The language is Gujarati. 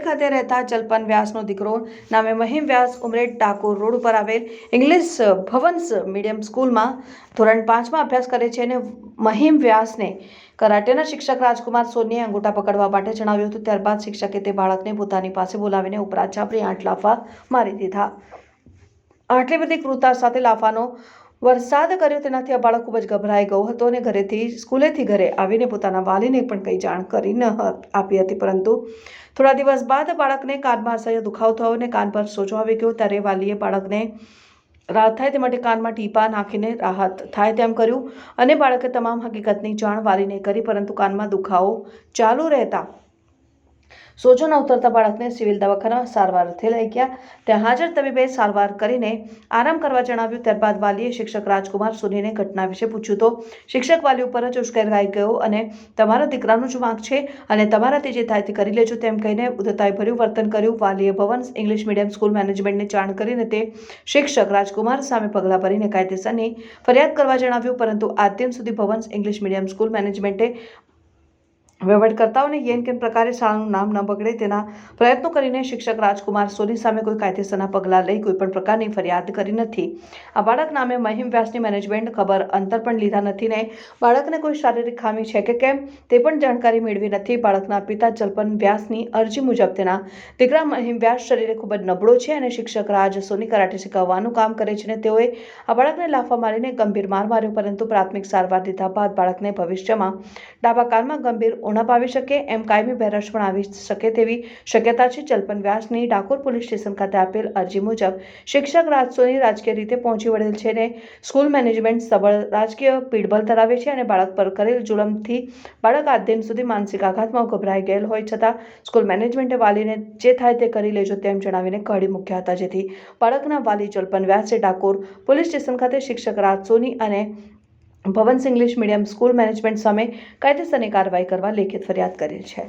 ખાતે રહેતા જલપન વ્યાસનો દીકરો નામે મહિમ વ્યાસ ઉમરેઠ ડાકોર રોડ ઉપર આવેલ ઇંગ્લિશ ભવન્સ મીડિયમ સ્કૂલમાં ધોરણ 5માં અભ્યાસ કરે છે અને મહિમ વ્યાસને કરાટેના શિક્ષક રાજકુમાર સોનીએ અંગૂઠા પકડવા માટે જણાવ્યું હતું। ત્યારબાદ શિક્ષકે તે બાળકને પોતાની પાસે બોલાવીને ઉપરા છાપરી 8 લાફા મારી દીધા। આટલી બધી ક્રૂરતા સાથે લાફાનો વરસાદ કર્યો તેનાથી આ બાળક ખૂબ જ ગભરાઈ ગયો હતો અને સ્કૂલેથી ઘરે આવીને પોતાના વાલીને પણ કંઈ જાણ કરી ન આપી હતી। પરંતુ થોડા દિવસ બાદ બાળકને કાનમાં અસહ્ય દુખાવો થયો અને કાન પર સોજો આવી ગયો। ત્યારે વાલીએ બાળકને રાહત થાય તે માટે કાનમાં ટીપા નાખીને રાહત થાય તેમ કર્યું અને બાળકે તમામ હકીકતની જાણ વાલીને કરી, પરંતુ કાનમાં દુખાવો ચાલુ રહેતા સોજો ન ઉતરતા બાળકને સિવિલ દવાખાના સારવારથી લઈ ગયા। ત્યાં હાજર તબીબે સારવાર કરીને આરામ કરવા જણાવ્યું। ત્યારબાદ વાલીએ શિક્ષક રાજકુમાર સોનીને ઘટના વિશે પૂછ્યું તો શિક્ષક વાલી ઉપર જ ઉશ્કેરાઈ ગયો અને તમારા દીકરાનું જ વાંક છે અને તમારાથી જે થાય તે કરી લેજો તેમ કહીને ઉદ્ધતાઈભર્યું વર્તન કર્યું। વાલીએ ભવન્સ ઇંગ્લિશ મીડિયમ સ્કૂલ મેનેજમેન્ટને જાણ કરીને તે શિક્ષક રાજકુમાર સામે પગલાં ભરીને કાયદેસરની ફરિયાદ કરવા જણાવ્યું, પરંતુ આજ દિન સુધી ભવન્સ ઇંગ્લિશ મીડિયમ સ્કૂલ મેનેજમેન્ટે વહીવટકર્તાઓને યેન કેન પ્રકારે શાળાનું નામ ન બગડે તેના પ્રયત્નો કરીને શિક્ષક રાજકુમાર સોની સામે કોઈ કાયદેસરના પગલાં લઈ કોઈપણ પ્રકારની ફરિયાદ કરી નથી। આ બાળક નામે મહિમ વ્યાસની મેનેજમેન્ટ ખબર અંતર પણ લીધા નથી ને બાળકને કોઈ શારીરિક ખામી છે કે કેમ તે પણ જાણકારી મેળવી નથી। બાળકના પિતા જલપન વ્યાસની અરજી મુજબ તેના દીકરા મહિમ વ્યાસ શરીરે ખૂબ જ નબળો છે અને શિક્ષક રાજ સોની કરાટે શીખવવાનું કામ કરે છે અને તેઓએ આ બાળકને લાફા મારીને ગંભીર માર માર્યો, પરંતુ પ્રાથમિક સારવાર લીધા બાદ બાળકને ભવિષ્યમાં ડાબા કાનમાં ગંભીર ઉણપ આવી શકે એમ કાયમી બેરસ પણ આવી શકે તેવી શક્યતા છે। જલપન વ્યાસની ડાકોર પોલીસ સ્ટેશન ખાતે આપેલ અરજી મુજબ શિક્ષક રાજ સોની રાજકીય રીતે પહોંચી વળેલ છે અને સ્કૂલ મેનેજમેન્ટ સબળ રાજકીય પીઠબળ ધરાવે છે અને બાળક પર કરેલ જુલમથી બાળક આજ દિન સુધી માનસિક આઘાતમાં ગભરાઈ ગયેલ હોય છતાં સ્કૂલ મેનેજમેન્ટે વાલીને જે થાય તે કરી લેજો તેમ જણાવીને કાઢી મૂક્યા હતા, જેથી બાળકના વાલી જલપન વ્યાસે ડાકોર પોલીસ સ્ટેશન ખાતે શિક્ષક રાજ સોની અને Bhavan's English medium school management સામે કાયદેસરની કાર્યવાહી કરવા લેખિત ફરિયાદ કરેલ છે।